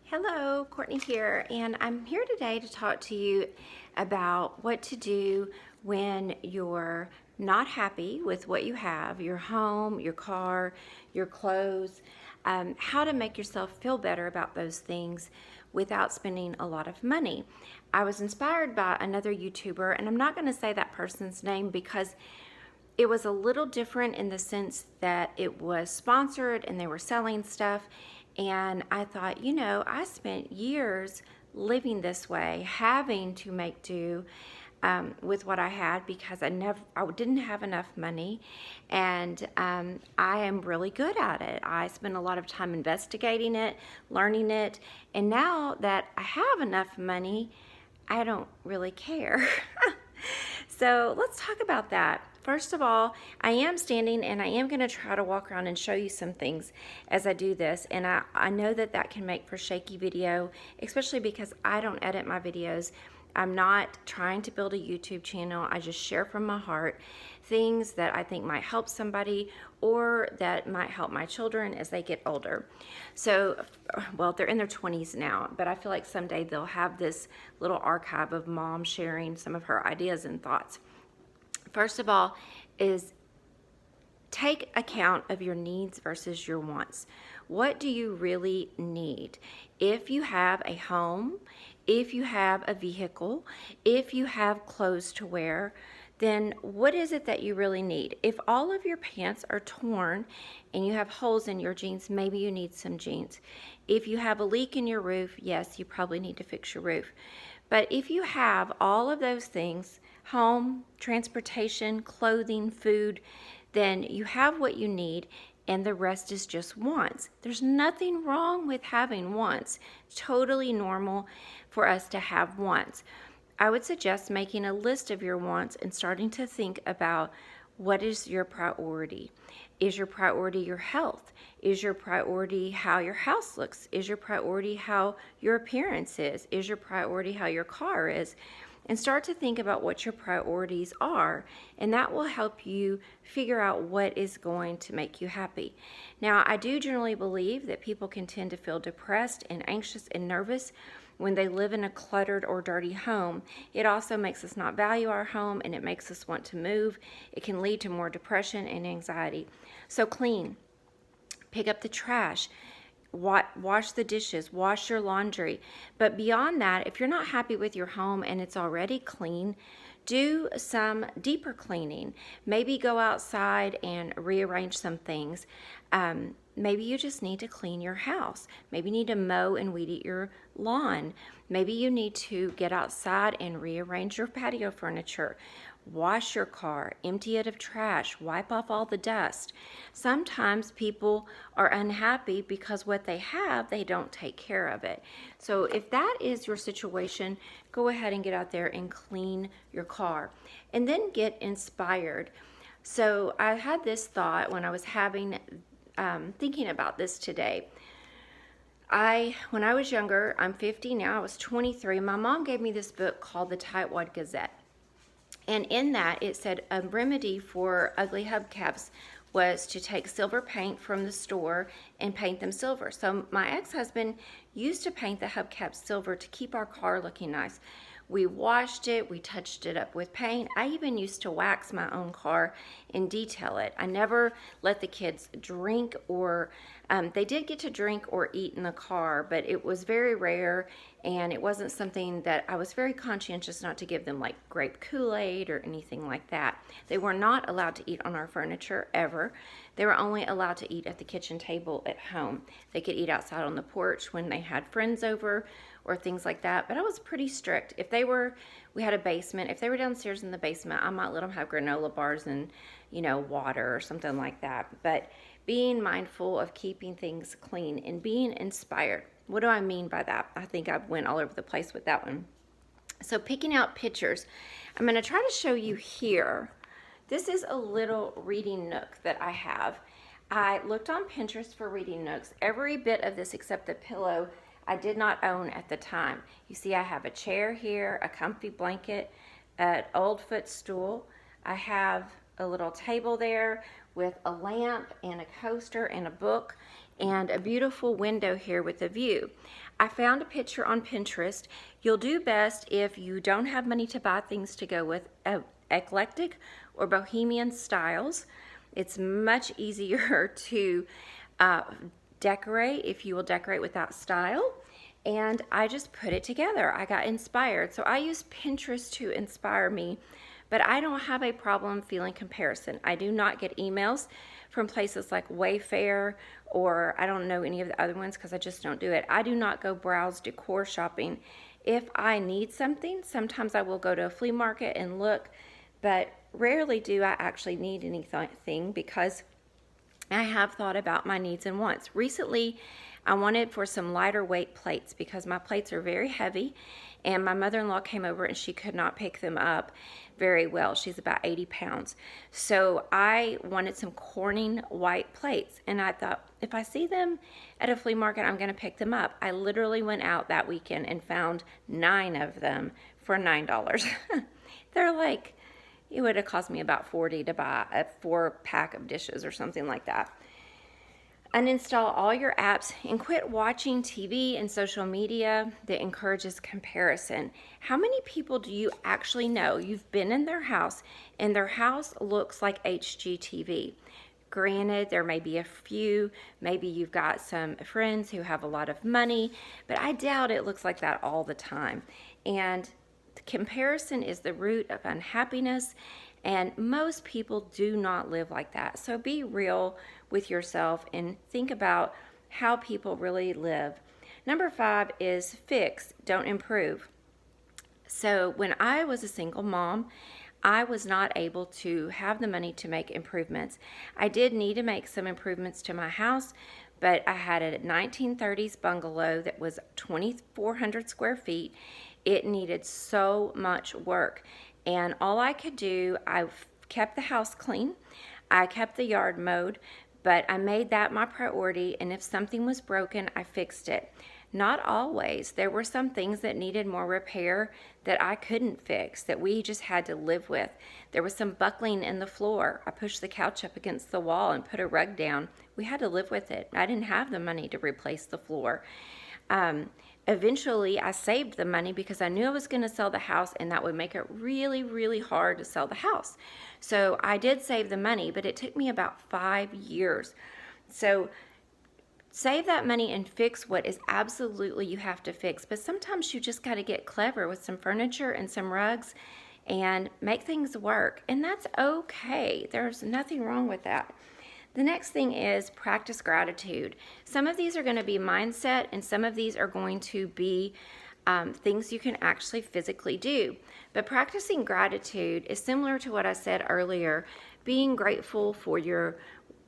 Hello, Courtney here, and I'm here today to talk to you about what to do when you're not happy with what you have, your home, your car, your clothes, how to make yourself feel better about those things without spending a lot of money. I was inspired by another YouTuber, and I'm not going to say that person's name because it was a little different in the sense that it was sponsored and they were selling stuff. And I thought, I spent years living this way, having to make do with what I had because I didn't have enough money, and I am really good at it. I spend a lot of time investigating it, learning it, and now that I have enough money, I don't really care. So let's talk about that. First of all, I am standing and I am going to try to walk around and show you some things as I do this. And I know that can make for shaky video, especially because I don't edit my videos. I'm not trying to build a YouTube channel. I just share from my heart things that I think might help somebody or that might help my children as they get older. So, well, they're in their 20s now, but I feel like someday they'll have this little archive of mom sharing some of her ideas and thoughts. First of all is take account of your needs versus your wants. What do you really need? If you have a home, if you have a vehicle, if you have clothes to wear, then what is it that you really need? If all of your pants are torn and you have holes in your jeans, maybe you need some jeans. If you have a leak in your roof, yes, you probably need to fix your roof. But if you have all of those things, home, transportation, clothing, food, then you have what you need, and the rest is just wants. There's nothing wrong with having wants. Totally normal for us to have wants. I would suggest making a list of your wants and starting to think about what is your priority. Is your priority your health? Is your priority how your house looks? Is your priority how your appearance is? Is your priority how your car is? And start to think about what your priorities are, and that will help you figure out what is going to make you happy. Now, I do generally believe that people can tend to feel depressed and anxious and nervous when they live in a cluttered or dirty home. It also makes us not value our home, and it makes us want to move. It can lead to more depression and anxiety. So clean, pick up the trash, wash the dishes, wash your laundry. But beyond that, if you're not happy with your home and it's already clean, do some deeper cleaning. Maybe go outside and rearrange some things. Maybe you just need to clean your house. Maybe you need to mow and weed eat your lawn. Maybe you need to get outside and rearrange your patio furniture. Wash your car, empty it of trash, wipe off all the dust. Sometimes people are unhappy because what they have, they don't take care of it. So if that is your situation, go ahead and get out there and clean your car. And then get inspired. So I had this thought when I was thinking about this today. When I was younger, I'm 50 now, I was 23, my mom gave me this book called The Tightwad Gazette. And in that, it said a remedy for ugly hubcaps was to take silver paint from the store and paint them silver. So my ex-husband used to paint the hubcaps silver to keep our car looking nice. We washed it, we touched it up with paint. I even used to wax my own car and detail it. I never let the kids drink or, they did get to drink or eat in the car, but it was very rare, and it wasn't something that I was very conscientious not to give them, like grape Kool-Aid or anything like that. They were not allowed to eat on our furniture ever. They were only allowed to eat at the kitchen table at home. They could eat outside on the porch when they had friends over or things like that, but I was pretty strict. We had a basement. If they were downstairs in the basement, I might let them have granola bars and, water or something like that. But being mindful of keeping things clean and being inspired. What do I mean by that? I think I went all over the place with that one. So picking out pictures. I'm going to try to show you here. This is a little reading nook that I have. I looked on Pinterest for reading nooks. Every bit of this except the pillow I did not own at the time. You see, I have a chair here, a comfy blanket, an old footstool. I have a little table there with a lamp and a coaster and a book. and a beautiful window here with a view. I found a picture on Pinterest. You'll do best if you don't have money to buy things to go with eclectic or bohemian styles. It's much easier to decorate if you will decorate without style. And I just put it together. I got inspired. So I use Pinterest to inspire me, but I don't have a problem feeling comparison. I do not get emails from places like Wayfair, or I don't know any of the other ones because I just don't do it. I do not go browse decor shopping. If I need something, sometimes I will go to a flea market and look, but rarely do I actually need anything because I have thought about my needs and wants. Recently, I wanted for some lighter weight plates because my plates are very heavy, and my mother-in-law came over and she could not pick them up very well. She's about 80 pounds. So I wanted some Corning white plates, and I thought, if I see them at a flea market, I'm going to pick them up. I literally went out that weekend and found 9 of them for $9. They're like, it would have cost me about $40 to buy a 4-pack of dishes or something like that. Uninstall all your apps and quit watching TV and social media that encourages comparison. How many people do you actually know you've been in their house and their house looks like HGTV? Granted, there may be a few, maybe you've got some friends who have a lot of money, but I doubt it looks like that all the time. And comparison is the root of unhappiness, and most people do not live like that. So be real with yourself and think about how people really live. Number 5 is fix, don't improve. So when I was a single mom, I was not able to have the money to make improvements. I did need to make some improvements to my house, but I had a 1930s bungalow that was 2,400 square feet. It needed so much work, and all I could do, I kept the house clean, I kept the yard mowed, but I made that my priority, and if something was broken, I fixed it. Not always. There were some things that needed more repair that I couldn't fix, that we just had to live with. There was some buckling in the floor. I pushed the couch up against the wall and put a rug down. We had to live with it. I didn't have the money to replace the floor. Eventually, I saved the money because I knew I was going to sell the house, and that would make it really, really hard to sell the house. So I did save the money, but it took me about 5 years. So save that money and fix what is absolutely you have to fix. But sometimes you just got to get clever with some furniture and some rugs and make things work. And that's okay. There's nothing wrong with that. The next thing is practice gratitude. Some of these are going to be mindset, and some of these are going to be things you can actually physically do. But practicing gratitude is similar to what I said earlier, being grateful for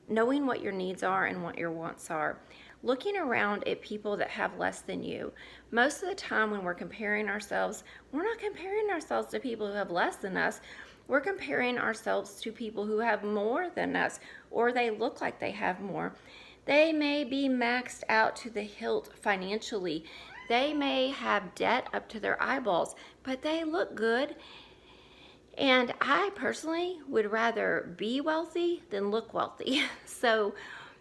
knowing what your needs are and what your wants are. Looking around at people that have less than you. Most of the time when we're comparing ourselves, we're not comparing ourselves to people who have less than us. We're comparing ourselves to people who have more than us, or they look like they have more. They may be maxed out to the hilt financially. They may have debt up to their eyeballs, but they look good. And I personally would rather be wealthy than look wealthy. So,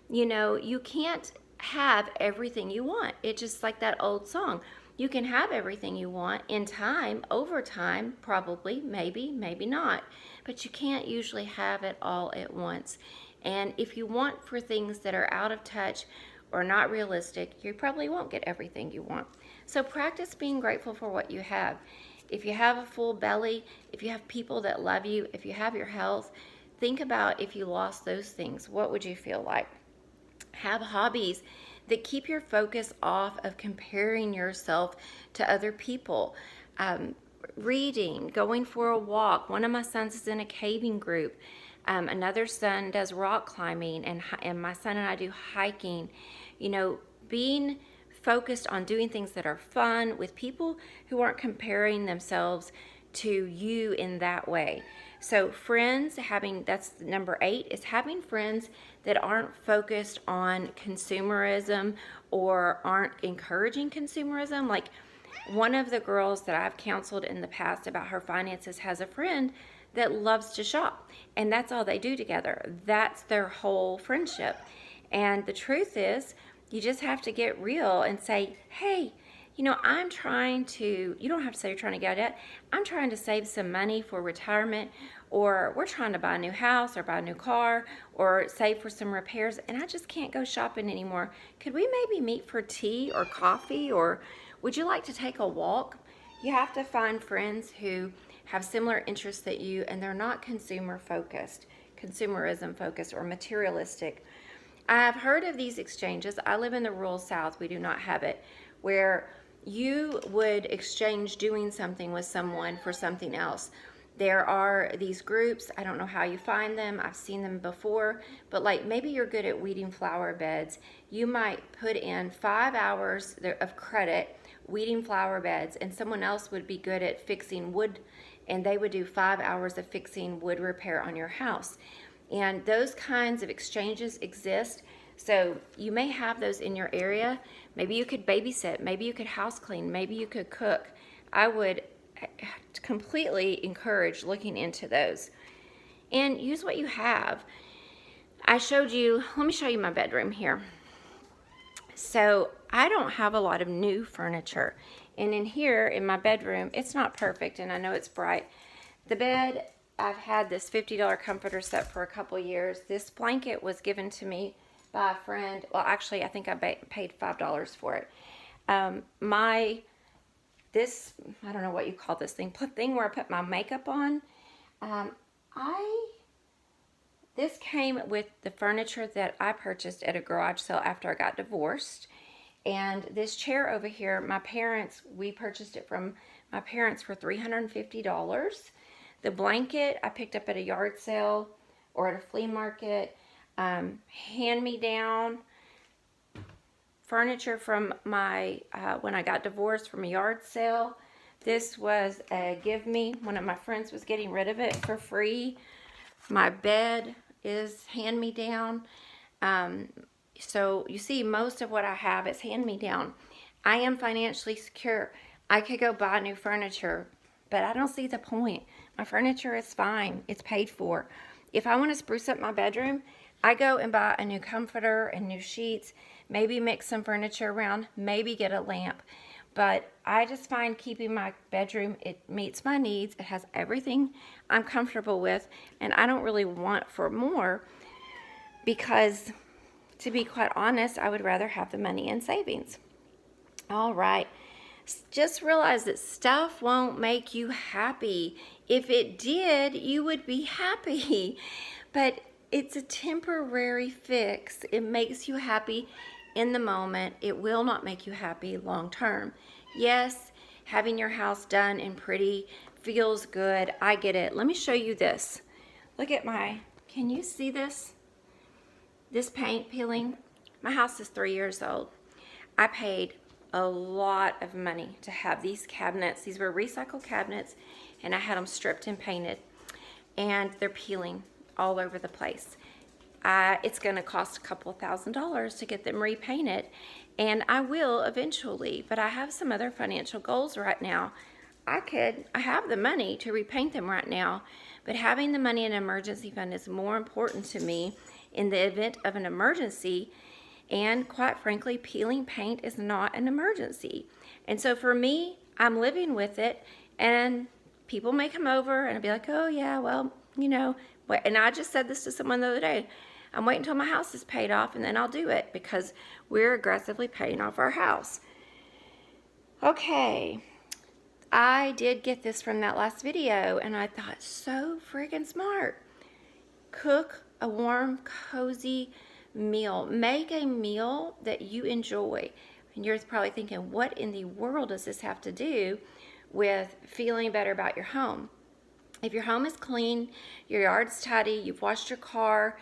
you can't have everything you want. It's just like that old song. You can have everything you want in time, over time, probably, maybe not. But you can't usually have it all at once. And if you want for things that are out of touch or not realistic, you probably won't get everything you want. So practice being grateful for what you have. If you have a full belly, if you have people that love you, if you have your health, think about if you lost those things, what would you feel like? Have hobbies that keep your focus off of comparing yourself to other people. Reading, going for a walk. One of my sons is in a caving group. Another son does rock climbing, and my son and I do hiking. Being focused on doing things that are fun with people who aren't comparing themselves to you in that way. So friends, that's number 8, is having friends that aren't focused on consumerism or aren't encouraging consumerism. Like one of the girls that I've counseled in the past about her finances has a friend that loves to shop, and that's all they do together. That's their whole friendship. And the truth is, You just have to get real and say, hey, I'm trying to, you don't have to say you're trying to get it. I'm trying to save some money for retirement, or we're trying to buy a new house or buy a new car or save for some repairs, and I just can't go shopping anymore. Could we maybe meet for tea or coffee, or would you like to take a walk? You have to find friends who have similar interests that you, and they're not consumerism focused, or materialistic. I've heard of these exchanges. I live in the rural South. We do not have it, where you would exchange doing something with someone for something else. There are these groups. I don't know how you find them. I've seen them before, but like maybe you're good at weeding flower beds. You might put in 5 hours of credit weeding flower beds, and someone else would be good at fixing wood, and they would do 5 hours of fixing wood repair on your house. And those kinds of exchanges exist. So you may have those in your area. Maybe you could babysit, maybe you could house clean, maybe you could cook. I would completely encourage looking into those. And use what you have. I showed you, let me show you my bedroom here. So I don't have a lot of new furniture. And in here, in my bedroom, it's not perfect, and I know it's bright. The bed, I've had this $50 comforter set for a couple years. This blanket was given to me by a friend. Well, actually, I think I paid $5 for it. This, I don't know what you call this thing where I put my makeup on. This came with the furniture that I purchased at a garage sale after I got divorced. And this chair over here, we purchased it from my parents for $350. The blanket I picked up at a yard sale or at a flea market. Hand-me-down furniture from when I got divorced, from a yard sale. This was a give me. One of my friends was getting rid of it for free. My bed is hand-me-down. So you see, most of what I have is hand-me-down. I am financially secure. I could go buy new furniture, but I don't see the point. My furniture is fine. It's paid for. If I want to spruce up my bedroom, I go and buy a new comforter and new sheets, maybe mix some furniture around, maybe get a lamp. But I just find keeping my bedroom, it meets my needs. It has everything I'm comfortable with, and I don't really want for more, because to be quite honest, I would rather have the money in savings. All right. Just realize that stuff won't make you happy. If it did, you would be happy. But it's a temporary fix. It makes you happy in the moment. It will not make you happy long term. Yes, having your house done and pretty feels good. I get it. Let me show you this. Look at can you see this? This paint peeling. My house is 3 years old. I paid a lot of money to have these cabinets. These were recycled cabinets, and I had them stripped and painted, and they're peeling all over the place. It's going to cost a couple $1,000s to get them repainted, and I will eventually, but I have some other financial goals right now. I have the money to repaint them right now, but having the money in an emergency fund is more important to me in the event of an emergency. And quite frankly, peeling paint is not an emergency. And so for me, I'm living with it, and people may come over and I'll be like, oh yeah, well, and I just said this to someone the other day. I'm waiting until my house is paid off, and then I'll do it, because we're aggressively paying off our house. Okay, I did get this from that last video, and I thought, so friggin' smart. Cook a warm, cozy meal. Make a meal that you enjoy. And you're probably thinking, what in the world does this have to do with feeling better about your home? If your home is clean, your yard's tidy, you've washed your car,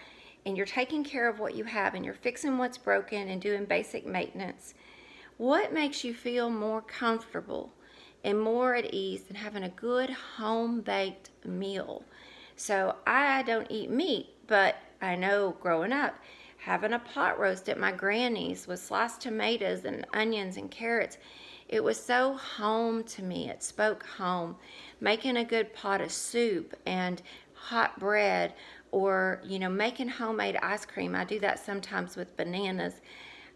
and you're taking care of what you have, and you're fixing what's broken and doing basic maintenance, what makes you feel more comfortable and more at ease than having a good home-baked meal? So I don't eat meat, but I know growing up, having a pot roast at my granny's with sliced tomatoes and onions and carrots, it was so home to me. It spoke home. Making a good pot of soup and hot bread, or making homemade ice cream. I do that sometimes with bananas.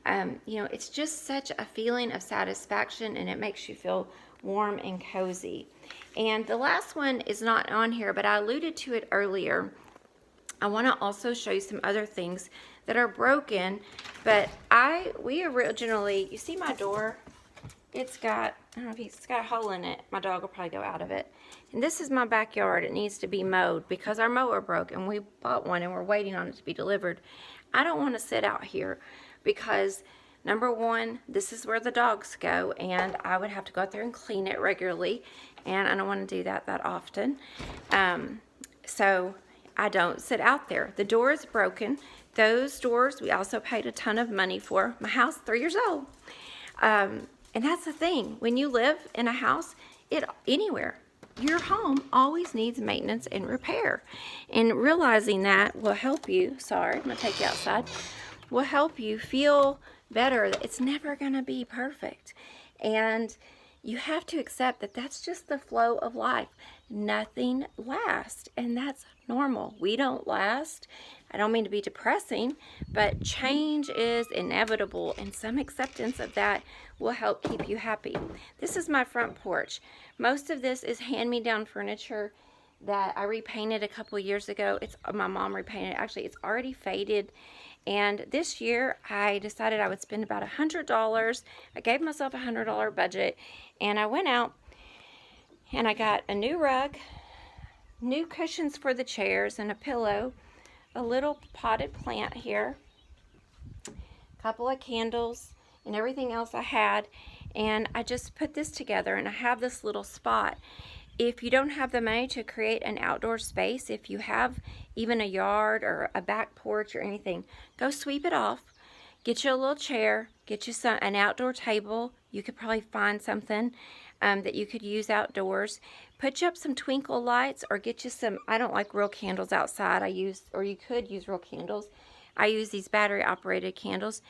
You know, it's just such a feeling of satisfaction, and it makes you feel warm and cozy. And the last one is not on here, but I alluded to it earlier. I want to also show you some other things that are broken, but we originally, you see my door? It's got, I don't know if it's got a hole in it. My dog will probably go out of it. And this is my backyard. It needs to be mowed because our mower broke, and we bought one and we're waiting on it to be delivered. I don't want to sit out here because, number one, this is where the dogs go, and I would have to go out there and clean it regularly, and I don't want to do that often. So I don't sit out there. The door is broken. Those doors we also paid a ton of money for. My house, 3 years old. And that's the thing. When you live in a house, anywhere, your home always needs maintenance and repair. And realizing that will help you, sorry, I'm going to take you outside, will help you feel better that it's never going to be perfect. And you have to accept that that's just the flow of life. Nothing lasts, and that's normal. We don't last. I don't mean to be depressing, but change is inevitable, and some acceptance of that will help keep you happy. This is my front porch. Most of this is hand-me-down furniture that I repainted a couple years ago. My mom repainted it. Actually, it's already faded. And this year, I decided I would spend about $100. I gave myself a $100 budget, and I went out and I got a new rug, new cushions for the chairs, and a pillow, a little potted plant here, a couple of candles, and everything else I had. And I just put this together, and I have this little spot. If you don't have the money to create an outdoor space, if you have even a yard or a back porch or anything, go sweep it off. Get you a little chair, get you an outdoor table. You could probably find something that you could use outdoors. Put you up some twinkle lights, or get you some, I don't like real candles outside. Or you could use real candles. I use these battery operated candles.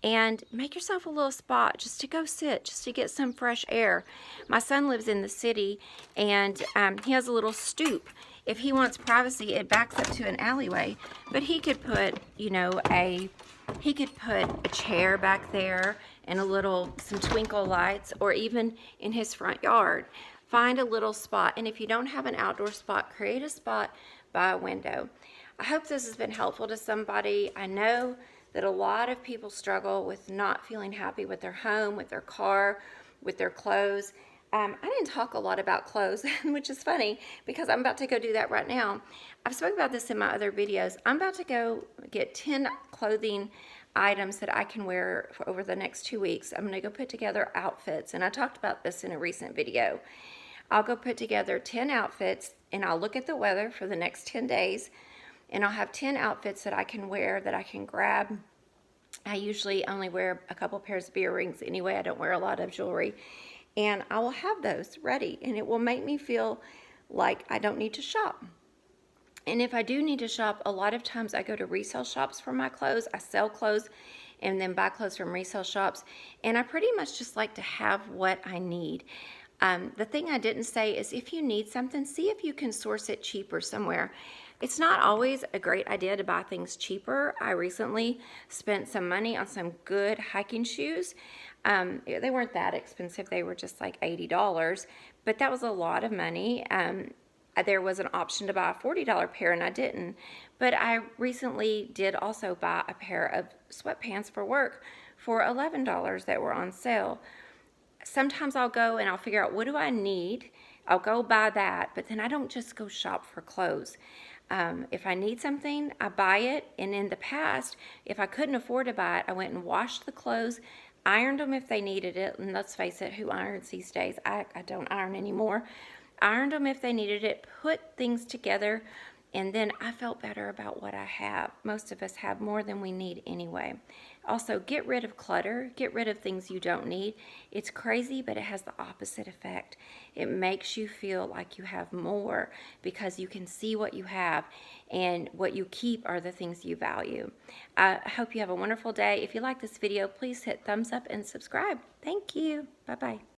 And make yourself a little spot just to go sit, just to get some fresh air. My son lives in the city, and he has a little stoop. If he wants privacy, it backs up to an alleyway, but he could put, he could put a chair back there and some twinkle lights, or even in his front yard. Find a little spot, and if you don't have an outdoor spot, create a spot by a window. I hope this has been helpful to somebody. I know that a lot of people struggle with not feeling happy with their home, with their car, with their clothes. I didn't talk a lot about clothes, which is funny because I'm about to go do that right now. I've spoken about this in my other videos. I'm about to go get 10 clothing items that I can wear for over the next 2 weeks. I'm going to go put together outfits, and I talked about this in a recent video. I'll go put together 10 outfits, and I'll look at the weather for the next 10 days, and I'll have 10 outfits that I can wear, that I can grab. I usually only wear a couple pairs of earrings anyway. I don't wear a lot of jewelry. And I will have those ready, and it will make me feel like I don't need to shop. And if I do need to shop, a lot of times I go to resale shops for my clothes. I sell clothes and then buy clothes from resale shops. And I pretty much just like to have what I need. The thing I didn't say is, if you need something, see if you can source it cheaper somewhere. It's not always a great idea to buy things cheaper. I recently spent some money on some good hiking shoes. They weren't that expensive. They were just like $80, but that was a lot of money. There was an option to buy a $40 pair, and I didn't. But I recently did also buy a pair of sweatpants for work for $11 that were on sale. Sometimes I'll go and I'll figure out, what do I need? I'll go buy that, but then I don't just go shop for clothes. If I need something, I buy it. And in the past, if I couldn't afford to buy it, I went and washed the clothes, ironed them if they needed it. And let's face it, who irons these days? I don't iron anymore. Ironed them if they needed it, put things together, and then I felt better about what I have. Most of us have more than we need anyway. Also, get rid of clutter. Get rid of things you don't need. It's crazy, but it has the opposite effect. It makes you feel like you have more because you can see what you have, and what you keep are the things you value. I hope you have a wonderful day. If you like this video, please hit thumbs up and subscribe. Thank you. Bye-bye.